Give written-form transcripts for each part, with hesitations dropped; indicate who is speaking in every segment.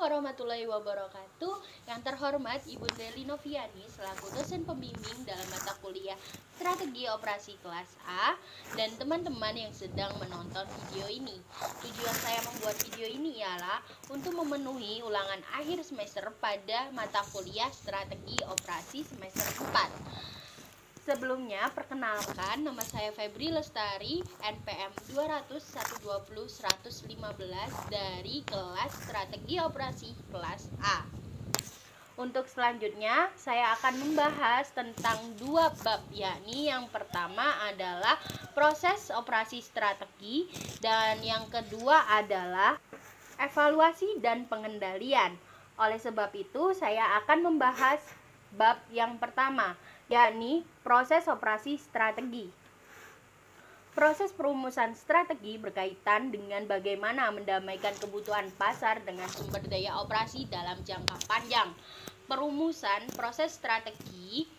Speaker 1: warahmatullahi wabarakatuh. Yang terhormat Ibu Deli Noviani selaku dosen pembimbing dalam mata kuliah Strategi Operasi kelas A dan teman-teman yang sedang menonton video ini. Tujuan saya membuat video ini ialah untuk memenuhi ulangan akhir semester pada mata kuliah Strategi Operasi semester 4. Sebelumnya, perkenalkan, nama saya Febri Lestari, NPM 200-120-115 dari kelas Strategi Operasi kelas A. Untuk selanjutnya, saya akan membahas tentang dua bab, yakni yang pertama adalah proses operasi strategi dan yang kedua adalah evaluasi dan pengendalian. Oleh sebab itu, saya akan membahas bab yang pertama, yakni proses operasi strategi. Proses perumusan strategi berkaitan dengan bagaimana mendamaikan kebutuhan pasar dengan sumber daya operasi dalam jangka panjang. Perumusan proses strategi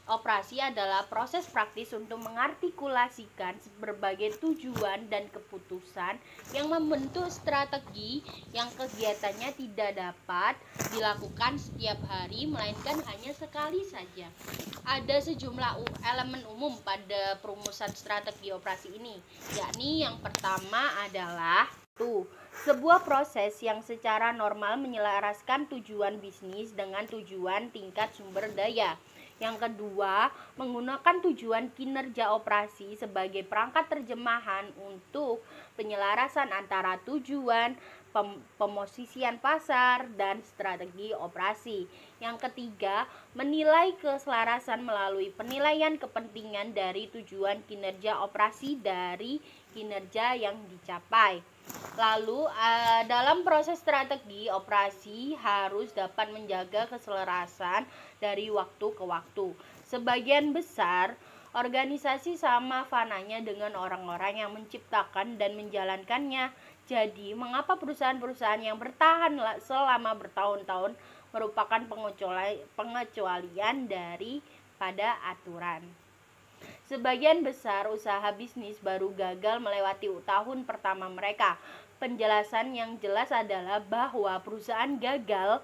Speaker 1: operasi adalah proses praktis untuk mengartikulasikan berbagai tujuan dan keputusan yang membentuk strategi yang kegiatannya tidak dapat dilakukan setiap hari melainkan hanya sekali saja. Ada sejumlah elemen umum pada perumusan strategi operasi ini, yakni yang pertama adalah sebuah proses yang secara normal menyelaraskan tujuan bisnis dengan tujuan tingkat sumber daya. Yang kedua, menggunakan tujuan kinerja operasi sebagai perangkat terjemahan untuk penyelarasan antara tujuan, pemosisian pasar, dan strategi operasi. Yang ketiga, menilai keselarasan melalui penilaian kepentingan dari tujuan kinerja operasi dari kinerja yang dicapai. Lalu, dalam proses strategi operasi harus dapat menjaga keselarasan dari waktu ke waktu. Sebagian besar organisasi sama fananya dengan orang-orang yang menciptakan dan menjalankannya. Jadi, mengapa perusahaan-perusahaan yang bertahan selama bertahun-tahun merupakan pengecualian daripada aturan? Sebagian besar usaha bisnis baru gagal melewati tahun pertama mereka. Penjelasan yang jelas adalah bahwa perusahaan gagal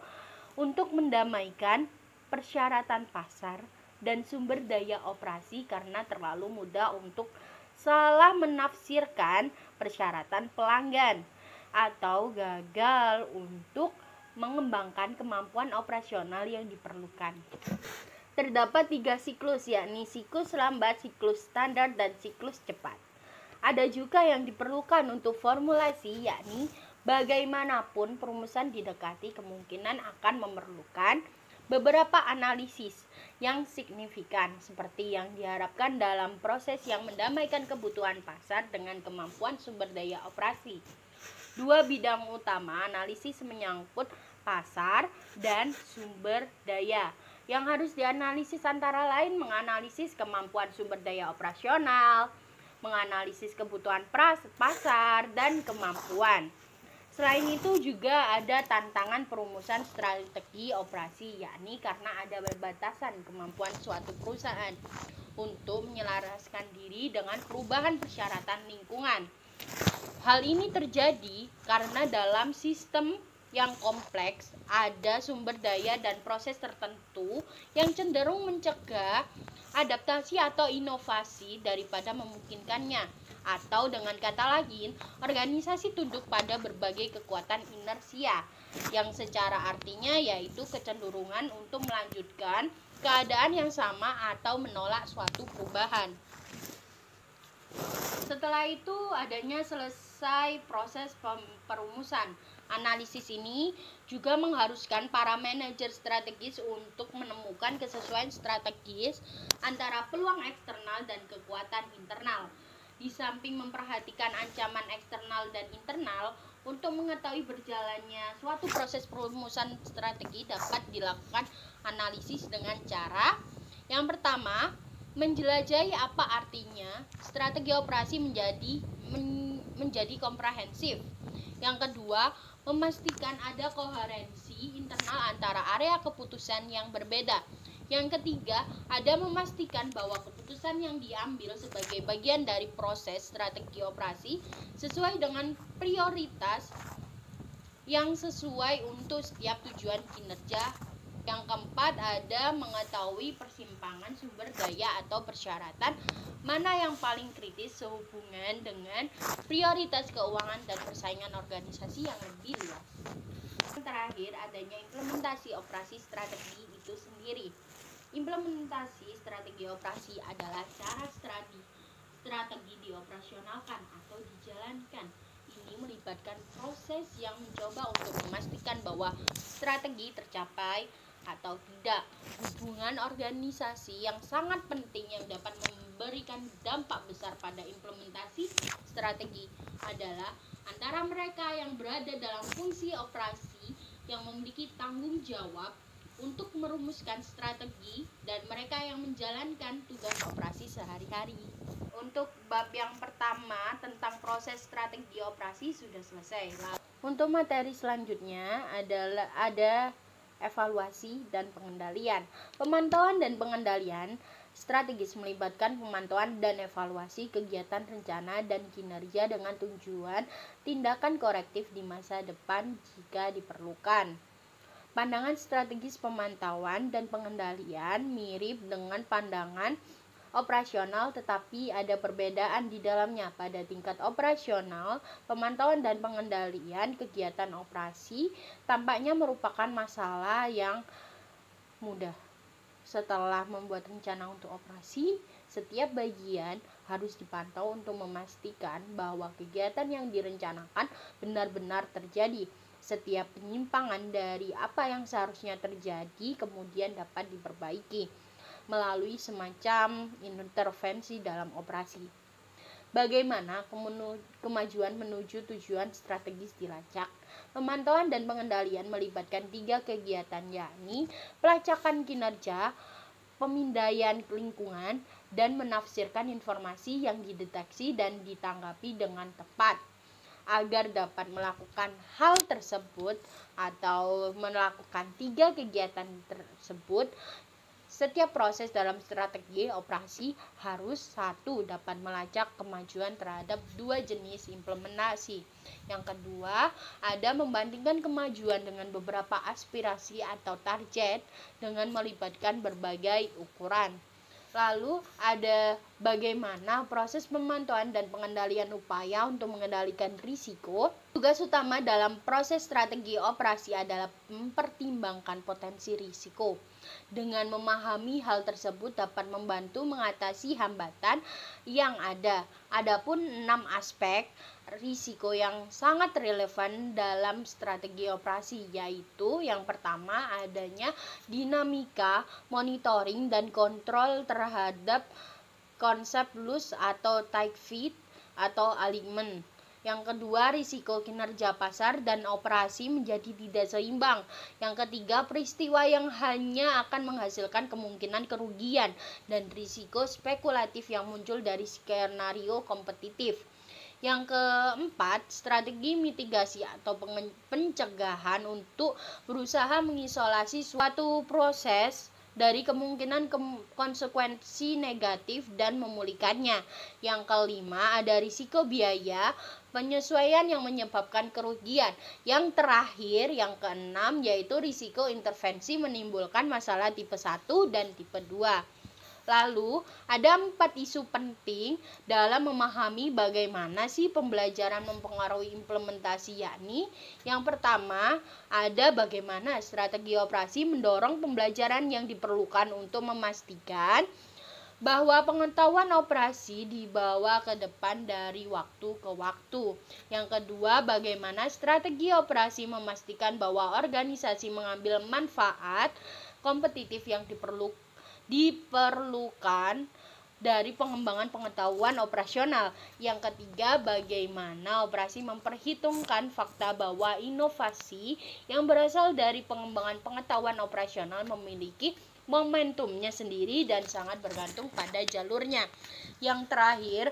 Speaker 1: untuk mendamaikan persyaratan pasar dan sumber daya operasi karena terlalu mudah untuk salah menafsirkan persyaratan pelanggan atau gagal untuk mengembangkan kemampuan operasional yang diperlukan. Terdapat 3 siklus, yakni siklus lambat, siklus standar, dan siklus cepat. Ada juga yang diperlukan untuk formulasi, yakni bagaimanapun perumusan didekati kemungkinan akan memerlukan beberapa analisis yang signifikan seperti yang diharapkan dalam proses yang mendamaikan kebutuhan pasar dengan kemampuan sumber daya operasi. 2 bidang utama analisis menyangkut pasar dan sumber daya. Yang harus dianalisis antara lain menganalisis kemampuan sumber daya operasional, menganalisis kebutuhan pasar, dan kemampuan. Selain itu juga ada tantangan perumusan strategi operasi, yakni karena ada batasan kemampuan suatu perusahaan untuk menyelaraskan diri dengan perubahan persyaratan lingkungan. Hal ini terjadi karena dalam sistem yang kompleks ada sumber daya dan proses tertentu yang cenderung mencegah adaptasi atau inovasi daripada memungkinkannya. Atau dengan kata lain, organisasi tunduk pada berbagai kekuatan inersia yang secara artinya yaitu kecenderungan untuk melanjutkan keadaan yang sama atau menolak suatu perubahan. Setelah itu adanya selesai proses perumusan. Analisis ini juga mengharuskan para manajer strategis untuk menemukan kesesuaian strategis antara peluang eksternal dan kekuatan internal. Di samping memperhatikan ancaman eksternal dan internal, untuk mengetahui berjalannya suatu proses perumusan strategi dapat dilakukan analisis dengan cara yang pertama, menjelajahi apa artinya strategi operasi menjadi komprehensif. Yang kedua, memastikan ada koherensi internal antara area keputusan yang berbeda. Yang ketiga, ada memastikan bahwa keputusan yang diambil sebagai bagian dari proses strategi operasi sesuai dengan prioritas yang sesuai untuk setiap tujuan kinerja. Yang keempat, ada mengetahui persimpangan sumber daya atau persyaratan mana yang paling kritis sehubungan dengan prioritas keuangan dan persaingan organisasi yang lebih luas. Yang terakhir, adanya implementasi operasi strategi itu sendiri. Implementasi strategi operasi adalah cara strategi dioperasionalkan atau dijalankan. Ini melibatkan proses yang mencoba untuk memastikan bahwa strategi tercapai atau tidak. Hubungan organisasi yang sangat penting yang dapat memberikan dampak besar pada implementasi strategi adalah antara mereka yang berada dalam fungsi operasi yang memiliki tanggung jawab untuk merumuskan strategi dan mereka yang menjalankan tugas operasi sehari-hari. Untuk bab yang pertama tentang proses strategi operasi sudah selesai. Untuk materi selanjutnya ada evaluasi dan pengendalian. Pemantauan dan pengendalian strategis melibatkan pemantauan dan evaluasi kegiatan rencana dan kinerja dengan tujuan tindakan korektif di masa depan jika diperlukan. Pandangan strategis pemantauan dan pengendalian mirip dengan pandangan operasional, tetapi ada perbedaan di dalamnya. Pada tingkat operasional, pemantauan dan pengendalian kegiatan operasi tampaknya merupakan masalah yang mudah. Setelah membuat rencana untuk operasi, setiap bagian harus dipantau untuk memastikan bahwa kegiatan yang direncanakan benar-benar terjadi. Setiap penyimpangan dari apa yang seharusnya terjadi kemudian dapat diperbaiki melalui semacam intervensi dalam operasi. Bagaimana kemajuan menuju tujuan strategis dilacak? Pemantauan dan pengendalian melibatkan 3 kegiatan, yakni pelacakan kinerja, pemindaian lingkungan, dan menafsirkan informasi yang dideteksi dan ditanggapi dengan tepat. Agar dapat melakukan hal tersebut atau melakukan 3 kegiatan tersebut, setiap proses dalam strategi operasi harus dapat melacak kemajuan terhadap 2 jenis implementasi. Yang kedua, ada membandingkan kemajuan dengan beberapa aspirasi atau target dengan melibatkan berbagai ukuran. Lalu ada bagaimana proses pemantauan dan pengendalian upaya untuk mengendalikan risiko. Tugas utama dalam proses strategi operasi adalah mempertimbangkan potensi risiko. Dengan memahami hal tersebut dapat membantu mengatasi hambatan yang ada. Adapun 6 aspek risiko yang sangat relevan dalam strategi operasi, yaitu yang pertama adanya dinamika, monitoring dan kontrol terhadap konsep loss atau tight fit atau alignment. Yang kedua, risiko kinerja pasar dan operasi menjadi tidak seimbang. Yang ketiga, peristiwa yang hanya akan menghasilkan kemungkinan kerugian dan risiko spekulatif yang muncul dari skenario kompetitif. Yang keempat, strategi mitigasi atau pencegahan untuk berusaha mengisolasi suatu proses dari kemungkinan konsekuensi negatif dan memulihkannya. Yang kelima, ada risiko biaya penyesuaian yang menyebabkan kerugian. Yang terakhir, yang keenam, yaitu risiko intervensi menimbulkan masalah tipe 1 dan tipe 2. Lalu, ada 4 isu penting dalam memahami bagaimana sih pembelajaran mempengaruhi implementasi, yakni yang pertama, ada bagaimana strategi operasi mendorong pembelajaran yang diperlukan untuk memastikan bahwa pengetahuan operasi dibawa ke depan dari waktu ke waktu. Yang kedua, bagaimana strategi operasi memastikan bahwa organisasi mengambil manfaat kompetitif yang diperlukan dari pengembangan pengetahuan operasional. Yang ketiga, bagaimana operasi memperhitungkan fakta bahwa inovasi yang berasal dari pengembangan pengetahuan operasional memiliki momentumnya sendiri dan sangat bergantung pada jalurnya. Yang terakhir,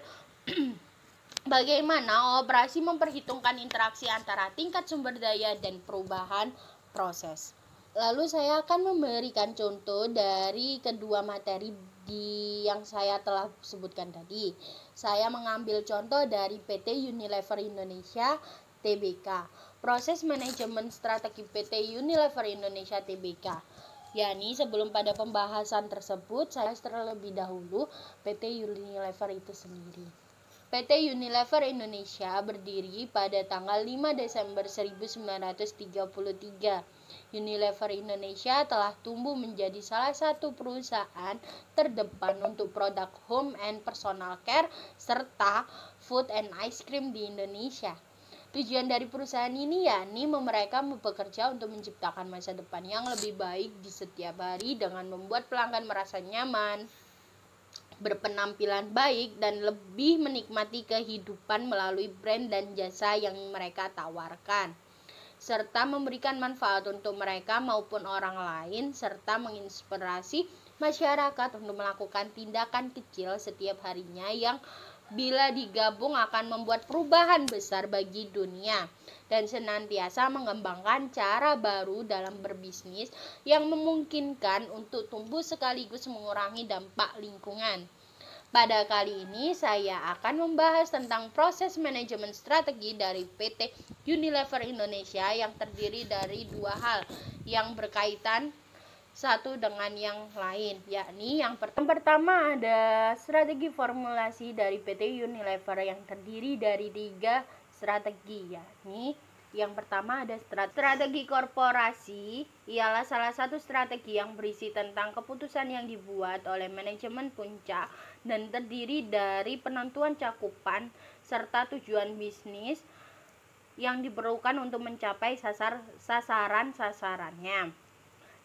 Speaker 1: bagaimana operasi memperhitungkan interaksi antara tingkat sumber daya dan perubahan proses. Lalu saya akan memberikan contoh dari kedua materi yang saya telah sebutkan tadi. Saya mengambil contoh dari PT Unilever Indonesia Tbk. Proses manajemen strategi PT Unilever Indonesia Tbk. Yani sebelum pada pembahasan tersebut, saya terlebih dahulu PT Unilever itu sendiri. PT Unilever Indonesia berdiri pada tanggal 5 Desember 1933. Unilever Indonesia telah tumbuh menjadi salah satu perusahaan terdepan untuk produk home and personal care serta food and ice cream di Indonesia. Tujuan dari perusahaan ini yakni mereka bekerja untuk menciptakan masa depan yang lebih baik di setiap hari dengan membuat pelanggan merasa nyaman, berpenampilan baik, dan lebih menikmati kehidupan melalui brand dan jasa yang mereka tawarkan, serta memberikan manfaat untuk mereka maupun orang lain, serta menginspirasi masyarakat untuk melakukan tindakan kecil setiap harinya yang bila digabung akan membuat perubahan besar bagi dunia, dan senantiasa mengembangkan cara baru dalam berbisnis yang memungkinkan untuk tumbuh sekaligus mengurangi dampak lingkungan. Pada kali ini saya akan membahas tentang proses manajemen strategi dari PT Unilever Indonesia yang terdiri dari dua hal yang berkaitan satu dengan yang lain, yakni yang pertama ada strategi formulasi dari PT Unilever yang terdiri dari 3 strategi, yakni yang pertama ada strategi korporasi, ialah salah satu strategi yang berisi tentang keputusan yang dibuat oleh manajemen puncak dan terdiri dari penentuan cakupan serta tujuan bisnis yang diperlukan untuk mencapai sasaran-sasarannya.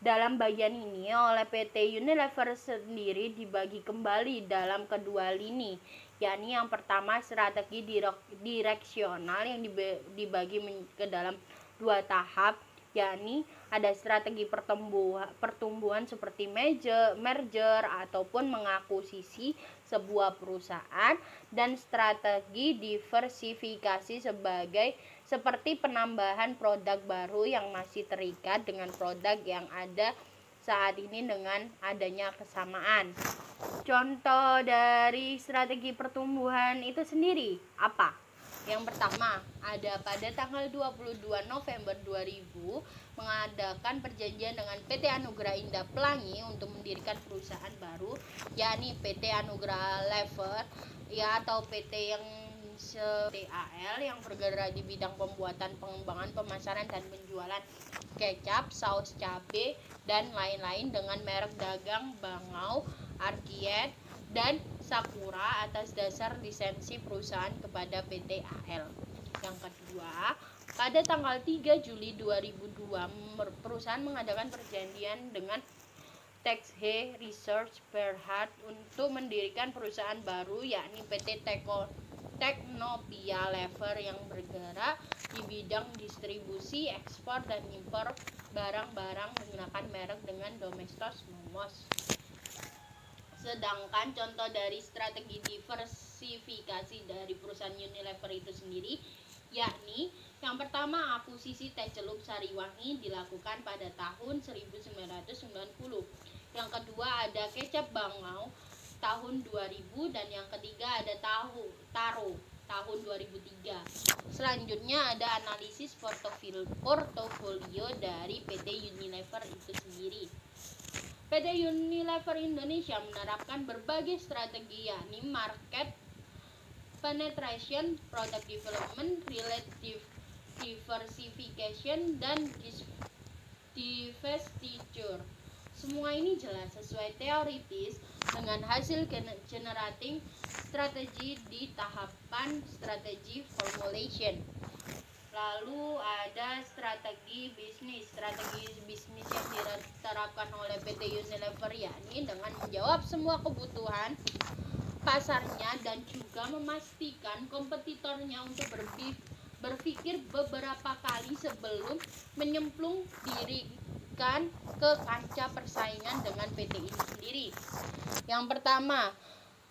Speaker 1: Dalam bagian ini oleh PT Unilever sendiri dibagi kembali dalam kedua lini, yakni yang pertama strategi direksional yang dibagi ke dalam 2 tahap, yakni ada strategi pertumbuhan seperti merger ataupun mengakuisisi sebuah perusahaan, dan strategi diversifikasi seperti penambahan produk baru yang masih terikat dengan produk yang ada saat ini dengan adanya kesamaan. Contoh dari strategi pertumbuhan itu sendiri apa? Yang pertama, ada pada tanggal 22 November 2000 mengadakan perjanjian dengan PT Anugrah Indah Pelangi untuk mendirikan perusahaan baru, yakni PT Anugrah Lever atau PT yang TAL yang bergerak di bidang pembuatan, pengembangan, pemasaran, dan penjualan kecap, saus cabai, dan lain-lain dengan merek dagang Bangau, Arkiet, dan Sakura atas dasar lisensi perusahaan kepada PT AL. Yang kedua, pada tanggal 3 Juli 2002 perusahaan mengadakan perjanjian dengan Texhe Research Berhad untuk mendirikan perusahaan baru, yakni PT Teknopia Lever yang bergerak di bidang distribusi, ekspor, dan impor barang-barang menggunakan merek dengan Domestos Momos. Sedangkan contoh dari strategi diversifikasi dari perusahaan Unilever itu sendiri, yakni yang pertama akuisisi teh celup Sariwangi dilakukan pada tahun 1990. Yang kedua ada kecap Bangau tahun 2000, dan yang ketiga ada Taro tahun 2003. Selanjutnya ada analisis portofolio dari PT Unilever itu sendiri. PT Unilever Indonesia menerapkan berbagai strategi, yakni market penetration, product development, relative diversification, dan divestiture. Semua ini jelas sesuai teoritis dengan hasil generating strategi di tahapan strategi formulation. Lalu ada strategi bisnis. Strategi bisnis yang diterapkan oleh PT Unilever yakni dengan menjawab semua kebutuhan pasarnya dan juga memastikan kompetitornya untuk berpikir beberapa kali sebelum menyemplung diri ke kancah persaingan dengan PT ini sendiri. Yang pertama,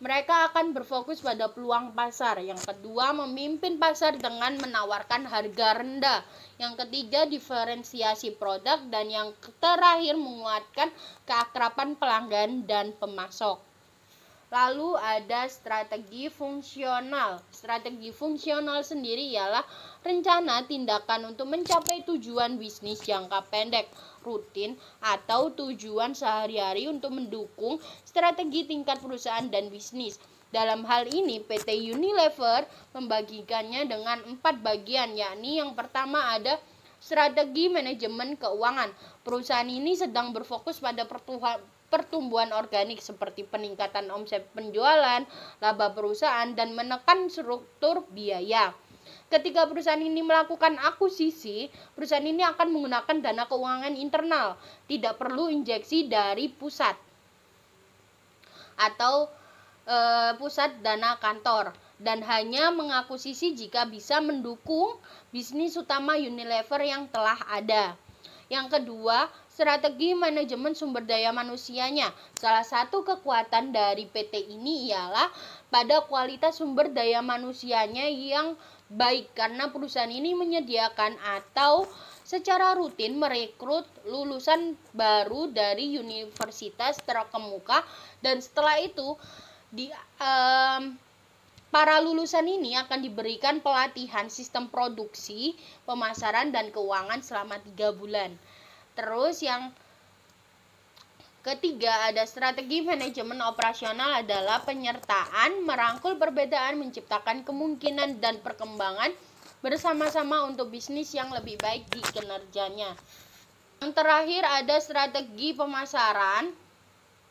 Speaker 1: mereka akan berfokus pada peluang pasar. Yang kedua, memimpin pasar dengan menawarkan harga rendah. Yang ketiga, diferensiasi produk. Dan yang terakhir, menguatkan keakraban pelanggan dan pemasok. Lalu ada strategi fungsional. Strategi fungsional sendiri ialah rencana tindakan untuk mencapai tujuan bisnis jangka pendek, rutin, atau tujuan sehari-hari untuk mendukung strategi tingkat perusahaan dan bisnis. Dalam hal ini, PT Unilever membagikannya dengan 4 bagian, yakni yang pertama ada strategi manajemen keuangan. Perusahaan ini sedang berfokus pada pertumbuhan organik seperti peningkatan omset penjualan, laba perusahaan, dan menekan struktur biaya. Ketika perusahaan ini melakukan akuisisi, perusahaan ini akan menggunakan dana keuangan internal, tidak perlu injeksi dari pusat atau pusat dana kantor, dan hanya mengakuisisi jika bisa mendukung bisnis utama Unilever yang telah ada. Yang kedua, strategi manajemen sumber daya manusianya. Salah satu kekuatan dari PT ini ialah pada kualitas sumber daya manusianya yang baik, karena perusahaan ini menyediakan atau secara rutin merekrut lulusan baru dari universitas terkemuka, dan setelah itu para lulusan ini akan diberikan pelatihan sistem produksi, pemasaran, dan keuangan selama 3 bulan. Terus yang ketiga ada strategi manajemen operasional, adalah penyertaan, merangkul perbedaan, menciptakan kemungkinan dan perkembangan bersama-sama untuk bisnis yang lebih baik di kinerjanya. Yang terakhir ada strategi pemasaran,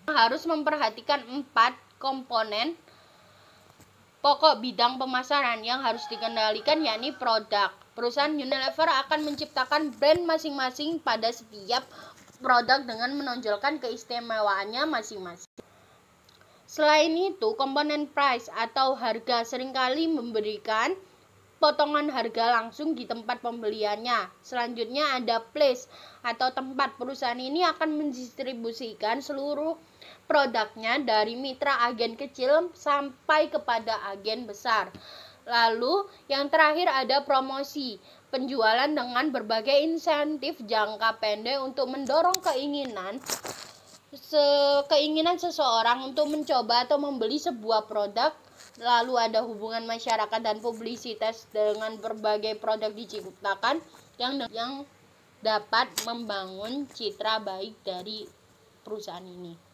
Speaker 1: harus memperhatikan 4 komponen pokok bidang pemasaran yang harus dikendalikan, yakni produk. Perusahaan Unilever akan menciptakan brand masing-masing pada setiap produk dengan menonjolkan keistimewaannya masing-masing. Selain itu, komponen price atau harga seringkali memberikan potongan harga langsung di tempat pembeliannya. Selanjutnya ada place atau tempat. Perusahaan ini akan mendistribusikan seluruh produknya dari mitra agen kecil sampai kepada agen besar. Lalu yang terakhir ada promosi, penjualan dengan berbagai insentif jangka pendek untuk mendorong keinginan seseorang untuk mencoba atau membeli sebuah produk. Lalu ada hubungan masyarakat dan publisitas dengan berbagai produk diciptakan yang dapat membangun citra baik dari perusahaan ini.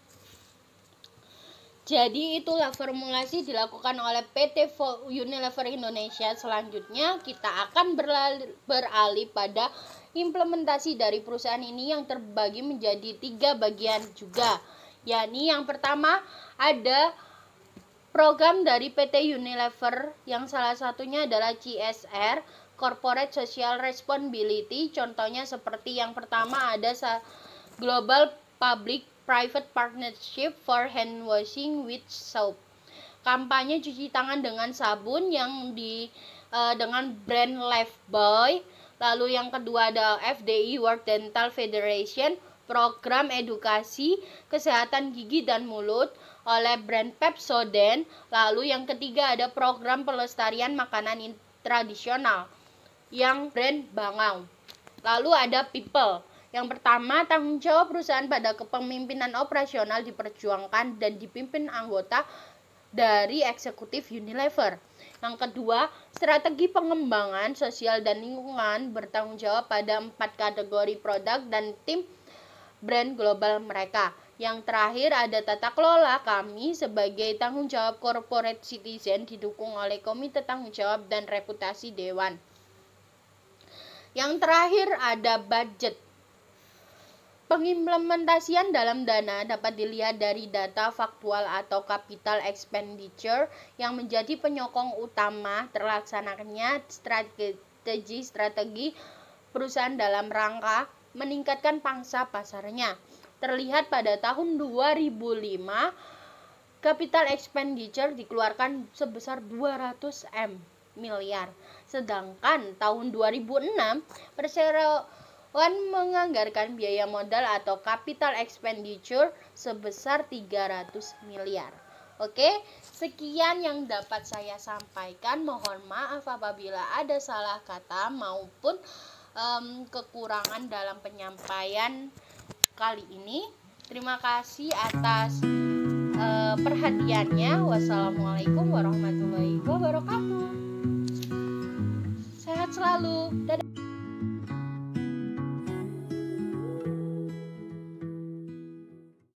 Speaker 1: Jadi itulah formulasi dilakukan oleh PT Unilever Indonesia. Selanjutnya kita akan beralih pada implementasi dari perusahaan ini yang terbagi menjadi 3 bagian juga. Yakni yang pertama ada program dari PT Unilever yang salah satunya adalah CSR, Corporate Social Responsibility. Contohnya seperti yang pertama ada Global Public Private Partnership for Hand Washing with Soap. Kampanye cuci tangan dengan sabun yang dengan brand Lifebuoy. Lalu yang kedua ada FDI World Dental Federation, program edukasi kesehatan gigi dan mulut oleh brand Pepsodent. Lalu yang ketiga ada program pelestarian makanan tradisional yang brand Bangau. Lalu ada People. Yang pertama, tanggung jawab perusahaan pada kepemimpinan operasional diperjuangkan dan dipimpin anggota dari eksekutif Unilever. Yang kedua, strategi pengembangan sosial dan lingkungan bertanggung jawab pada 4 kategori produk dan tim brand global mereka. Yang terakhir ada tata kelola. Kami sebagai tanggung jawab corporate citizen didukung oleh komite tanggung jawab dan reputasi dewan. Yang terakhir ada budget. Pengimplementasian dalam dana dapat dilihat dari data faktual atau capital expenditure yang menjadi penyokong utama terlaksananya strategi perusahaan dalam rangka meningkatkan pangsa pasarnya. Terlihat pada tahun 2005, capital expenditure dikeluarkan sebesar 200 miliar. Sedangkan tahun 2006, perseroan menganggarkan biaya modal atau capital expenditure sebesar 300 miliar. Oke, sekian yang dapat saya sampaikan. Mohon maaf apabila ada salah kata maupun kekurangan dalam penyampaian kali ini. Terima kasih atas perhatiannya. Wassalamualaikum warahmatullahi wabarakatuh. Sehat selalu. Dadah.